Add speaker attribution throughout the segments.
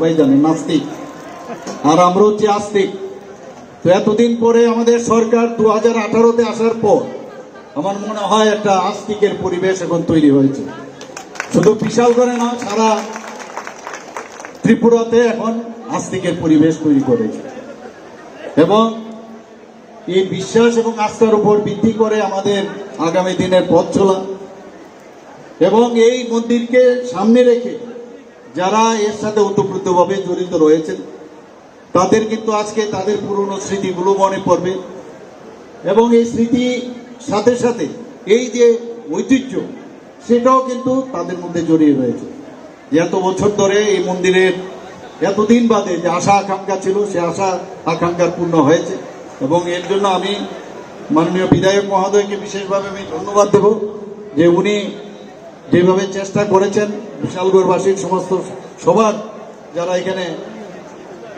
Speaker 1: সবাই জানেন, নাস্তিক, আর আমরা হচ্ছে আস্তিক। তো এতদিন পরে আমাদের সরকার 2018-তে আসার পর আমার মনে হয় একটা আস্তিকের পরিবেশ এখন তৈরি হয়েছে। শুধু বিশালগড়ে না, সারা ত্রিপুরাতে এখন আস্তিকের পরিবেশ তৈরি করেছে। এবং এই বিশ্বাস এবং আস্থার উপর ভিত্তি করে আমাদের আগামী দিনের পথ চলা, এবং এই মন্দিরকে সামনে রেখে যারা এর সাথে ওতপ্রোতভাবে জড়িত রয়েছেন তাদের কিন্তু আজকে তাদের পুরনো স্মৃতিগুলো মনে পড়বে। এবং এই স্মৃতি সাথে সাথে এই যে ঐতিহ্য, সেটাও কিন্তু তাদের মধ্যে জড়িয়ে রয়েছে। এত বছর ধরে এই মন্দিরের এতদিন বাদে যে আশা আকাঙ্ক্ষা ছিল, সে আশা আকাঙ্ক্ষা পূর্ণ হয়েছে। এবং এর জন্য আমি মাননীয় বিধায়ক মহোদয়কে বিশেষভাবে আমি ধন্যবাদ দেব, যে উনি যেভাবে চেষ্টা করেছেন বিশালগড়বাসীর সমস্ত সবার যারা এখানে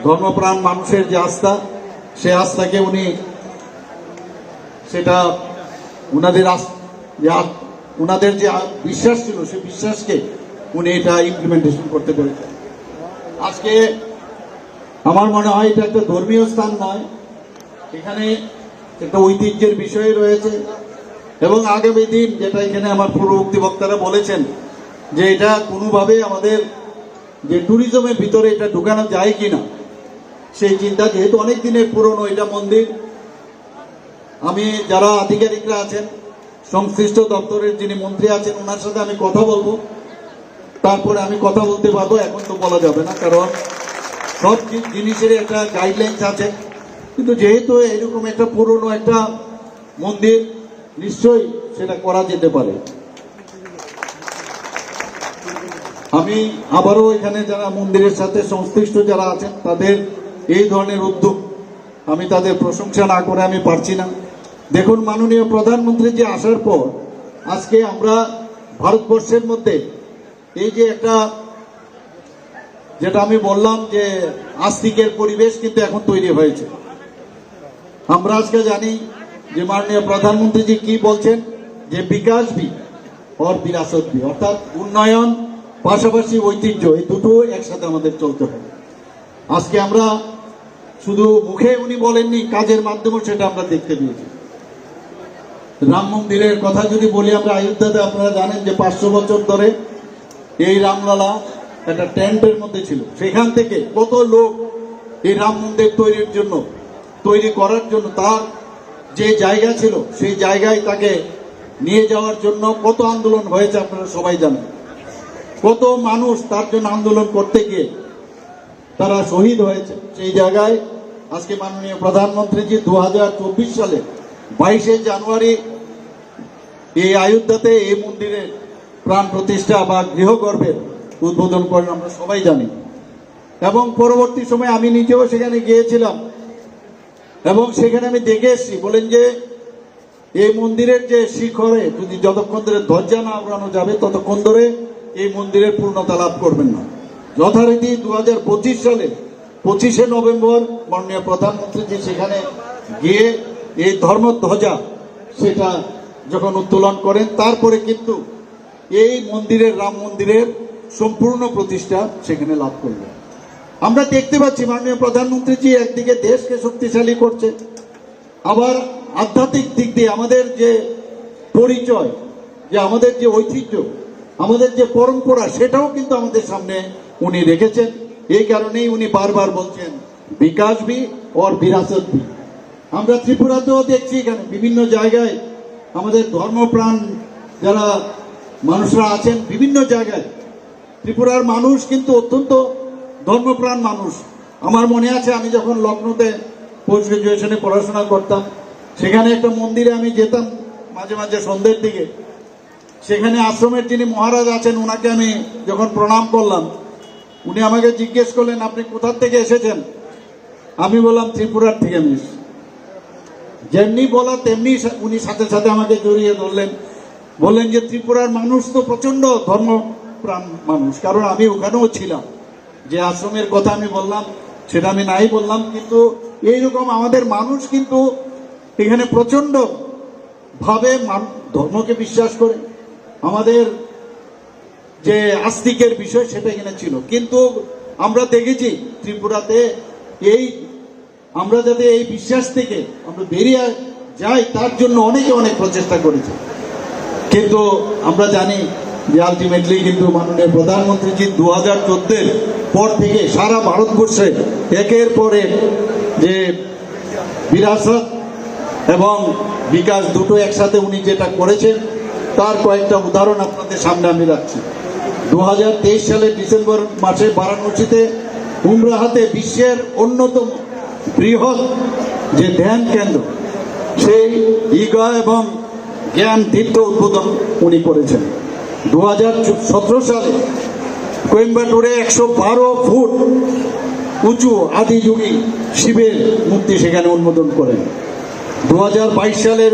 Speaker 1: ধর্মপ্রাণ মানুষের যে আস্থা, সে আস্থাকে উনি সেটা উনাদের যে বিশ্বাস ছিল, সে বিশ্বাসকে উনি এটা ইমপ্লিমেন্টেশন করতে পেরেছেন। আজকে আমার মনে হয় এটা একটা ধর্মীয় স্থান নয়, এখানে একটা ঐতিহ্যের বিষয় রয়েছে। এবং আগামী দিন যেটা এখানে আমার পূর্ববর্তী বক্তারা বলেছেন, যে এটা কোনোভাবে আমাদের যে ট্যুরিজমের ভিতরে এটা ঢুকানো যায় কিনা, সেই চিন্তা, যেহেতু অনেক দিনের পুরনো এটা মন্দির। আমি যারা আধিকারিকরা আছেন, সংশ্লিষ্ট দপ্তরের যিনি মন্ত্রী আছেন, ওনার সাথে আমি কথা বলবো, তারপরে আমি কথা বলতে পারবো। এখন তো বলা যাবে না, কারণ সব জিনিসের একটা গাইডলাইন্স আছে। কিন্তু যেহেতু এরকম একটা পুরনো একটা মন্দির, নিশ্চয়ই সেটা করা যেতে পারে। আমি আবারও এখানে যারা মন্দিরের সাথে সংশ্লিষ্ট যারা আছেন, তাদের এই ধরনের উদ্যোগ আমি তাদের প্রশংসা না করে আমি পারছি না। দেখুন, মাননীয় প্রধানমন্ত্রী যে আসার পর আজকে আমরা ভারতবর্ষের মধ্যে এই যে একটা, যেটা আমি বললাম যে আস্তিকের পরিবেশ কিন্তু এখন তৈরি হয়েছে। আমরা আজকে জানি যে মাননীয় প্রধানমন্ত্রীজি কি বলছেন, যে বিকাশ ভি और বিরাসত ভি, অর্থাৎ উন্নয়ন পাশাপাশি ঐতিহ্য, এই দুটো একসাথে আমাদের চলতে হবে। আজকে আমরা শুধু মুখে উনি বলেননি, কাজের মাধ্যমে সেটা আমরা দেখতে পেয়েছি। রাম মন্দিরের কথা যদি বলি, আমরা অযোধ্যাতে আপনারা জানেন যে 500 বছর ধরে এই রামলালা একটা টেন্টের মধ্যে ছিল। সেখান থেকে কত লোক এই রাম মন্দির তৈরি করার জন্য তার যে জায়গা ছিল, সেই জায়গায় তাকে নিয়ে যাওয়ার জন্য কত আন্দোলন হয়েছে আপনারা সবাই জানেন। কত মানুষ তার জন্য আন্দোলন করতে গিয়ে তারা শহীদ হয়েছে। সেই জায়গায় আজকে মাননীয় প্রধানমন্ত্রীজি 2024 সালে 22শে জানুয়ারি এই অযোধ্যাতে এই মন্দিরের প্রাণ প্রতিষ্ঠা বা গৃহগর্ভের উদ্বোধন করেন, আমরা সবাই জানি। এবং পরবর্তী সময় আমি নিজেও সেখানে গিয়েছিলাম এবং সেখানে আমি দেখে এসেছি। বলেন যে এই মন্দিরের যে শিখরে যদি যতক্ষণ ধরে ধ্বজা না উড়ানো যাবে, ততক্ষণ ধরে এই মন্দিরের পূর্ণতা লাভ করবেন না। যথারীতি 2025 সালে 25শে নভেম্বর মাননীয় প্রধানমন্ত্রী যে সেখানে গিয়ে এই ধর্মধ্বজা সেটা যখন উত্তোলন করেন, তারপরে কিন্তু এই মন্দিরের, রাম মন্দিরের সম্পূর্ণ প্রতিষ্ঠা সেখানে লাভ করবে। আমরা দেখতে পাচ্ছি মাননীয় প্রধানমন্ত্রীজি একদিকে দেশকে শক্তিশালী করছে, আবার আধ্যাত্মিক দিক দিয়ে আমাদের যে পরিচয়, যে আমাদের যে ঐতিহ্য, আমাদের যে পরম্পরা, সেটাও কিন্তু আমাদের সামনে উনি রেখেছেন। এই কারণেই উনি বারবার বলছেন বিকাশ ভি और বিরাসত ভি। আমরা ত্রিপুরাতেও দেখছি, এখানে বিভিন্ন জায়গায় আমাদের ধর্মপ্রাণ যারা মানুষরা আছেন বিভিন্ন জায়গায়, ত্রিপুরার মানুষ কিন্তু অত্যন্ত ধর্মপ্রাণ মানুষ। আমার মনে আছে আমি যখন লখনৌতে পোস্ট গ্রাজুয়েশনে পড়াশোনা করতাম, সেখানে একটা মন্দিরে আমি যেতাম মাঝে মাঝে সন্ধ্যের দিকে। সেখানে আশ্রমের যিনি মহারাজ আছেন, ওনাকে আমি যখন প্রণাম করলাম, উনি আমাকে জিজ্ঞেস করলেন আপনি কোথা থেকে এসেছেন। আমি বললাম ত্রিপুরার থেকে। মিস যেমনি বলা তেমনি উনি সাথে সাথে আমাকে জড়িয়ে ধরলেন, বললেন যে ত্রিপুরার মানুষ তো প্রচন্ড ধর্মপ্রাণ মানুষ। কারণ আমি ওখানেও ছিলাম, যে আশ্রমের কথা আমি বললাম সেটা আমি নাই বললাম, কিন্তু এইরকম আমাদের মানুষ কিন্তু এখানে প্রচন্ড ভাবে ধর্মকে বিশ্বাস করে। আমাদের যে আস্তিকের বিষয় সেটা এখানে ছিল, কিন্তু আমরা দেখেছি ত্রিপুরাতে এই আমরা যাতে এই বিশ্বাস থেকে আমরা বেরিয়ে যাই তার জন্য অনেকে অনেক প্রচেষ্টা করেছে, কিন্তু আমরা জানি যে আলটিমেটলি কিন্তু মাননীয় প্রধানমন্ত্রীজি 2014 পর থেকে সারা ভারতবর্ষে একের পর এক যে বিরাসত এবং বিকাশ দুটো একসাথে উনি যেটা করেছেন তার কয়েকটা উদাহরণ আপনাদের সামনে আমি রাখছি। 2023 সালের ডিসেম্বর মাসে বারাণসীতে উমরাহাতে বিশ্বের অন্যতম বৃহৎ যে ধ্যান কেন্দ্র সেই ইগা এবং জ্ঞান তীর্থ উদ্বোধন উনি করেছেন। 2017 সালে কোয়েম্বাটুরে 112 ফুট উঁচু আদিযোগী শিবের মূর্তি সেখানে উন্মোচন করেন। 2022 সালের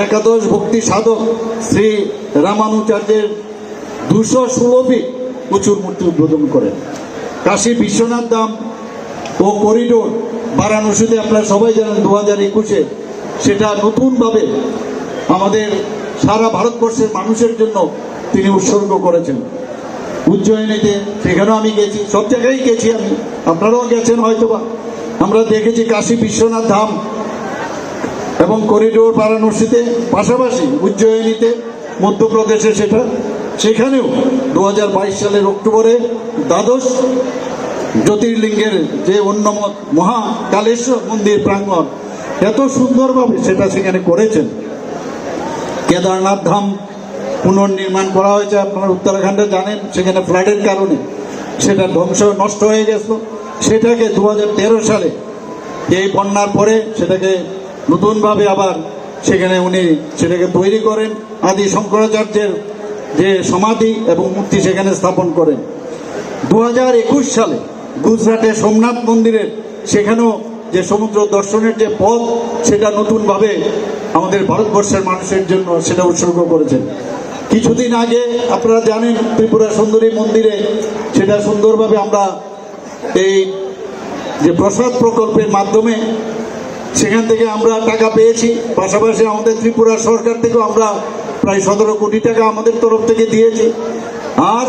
Speaker 1: একাদশ ভক্তি সাধক শ্রী রামানুচার্যের 216 ফিট উঁচুর মূর্তি উদ্বোধন করেন। কাশী বিশ্বনাথ ধাম ও করিডোর বারাণসীতে আপনারা সবাই জানেন 2021-এ সেটা নতুনভাবে আমাদের সারা ভারতবর্ষের মানুষের জন্য তিনি উৎসর্গ করেছেন। উজ্জয়িনীতে সেখানেও আমি গেছি, সব জায়গায় গেছি আমি, আপনারাও গেছেন হয়তোবা। আমরা দেখেছি কাশী বিশ্বনাথ ধাম এবং করিডোর বারাণসীতে, পাশাপাশি উজ্জয়িনীতে মধ্যপ্রদেশে সেখানেও 2022 সালের অক্টোবরে দ্বাদশ জ্যোতির্লিঙ্গের যে অন্যমত মহাকালেশ্বর মন্দির প্রাঙ্গণ এত সুন্দরভাবে সেখানে করেছেন। কেদারনাথ ধাম পুনর্নির্মাণ করা হয়েছে, আপনারা উত্তরাখণ্ডে জানেন সেখানে ফ্লাডের কারণে সেটা নষ্ট হয়ে গেছিল। সেটাকে 2013 সালে এই বন্যার পরে সেটাকে নতুনভাবে আবার সেখানে উনি সেটাকে তৈরি করেন। আদি শঙ্করাচার্যের যে সমাধি এবং মূর্তি সেখানে স্থাপন করেন। 2021 সালে গুজরাটে সোমনাথ মন্দিরের সেখানেও যে সমুদ্র দর্শনের যে পথ সেটা নতুনভাবে আমাদের ভারতবর্ষের মানুষের জন্য সেটা উৎসর্গ করেছেন। কিছুদিন আগে আপনারা জানেন ত্রিপুরা সুন্দরী মন্দিরে সেটা সুন্দরভাবে আমরা এই যে প্রসাদ প্রকল্পের মাধ্যমে সেখান থেকে আমরা টাকা পেয়েছি, পাশাপাশি আমাদের ত্রিপুরা সরকার থেকেও আমরা প্রায় 17 কোটি টাকা আমাদের তরফ থেকে দিয়েছি, আর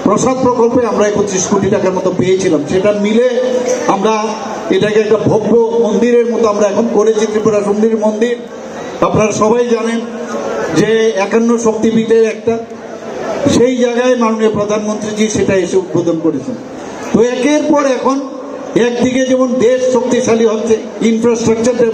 Speaker 1: প্রসাদ প্রকল্পে আমরা 25 কোটি টাকার মতো পেয়েছিলাম। সেটা মিলে আমরা এটাকে একটা ভব্য মন্দিরের মতো আমরা এখন করেছি ত্রিপুরা সুন্দরী মন্দির। আপনারা সবাই জানেন যে 51 শক্তিপীঠের একটা, সেই জায়গায় মাননীয় প্রধানমন্ত্রীজি সেটা এসে উদ্বোধন করেছেন। তো একের পর এখন একদিকে যেমন দেশ শক্তিশালী হচ্ছে, ইনফ্রাস্ট্রাকচার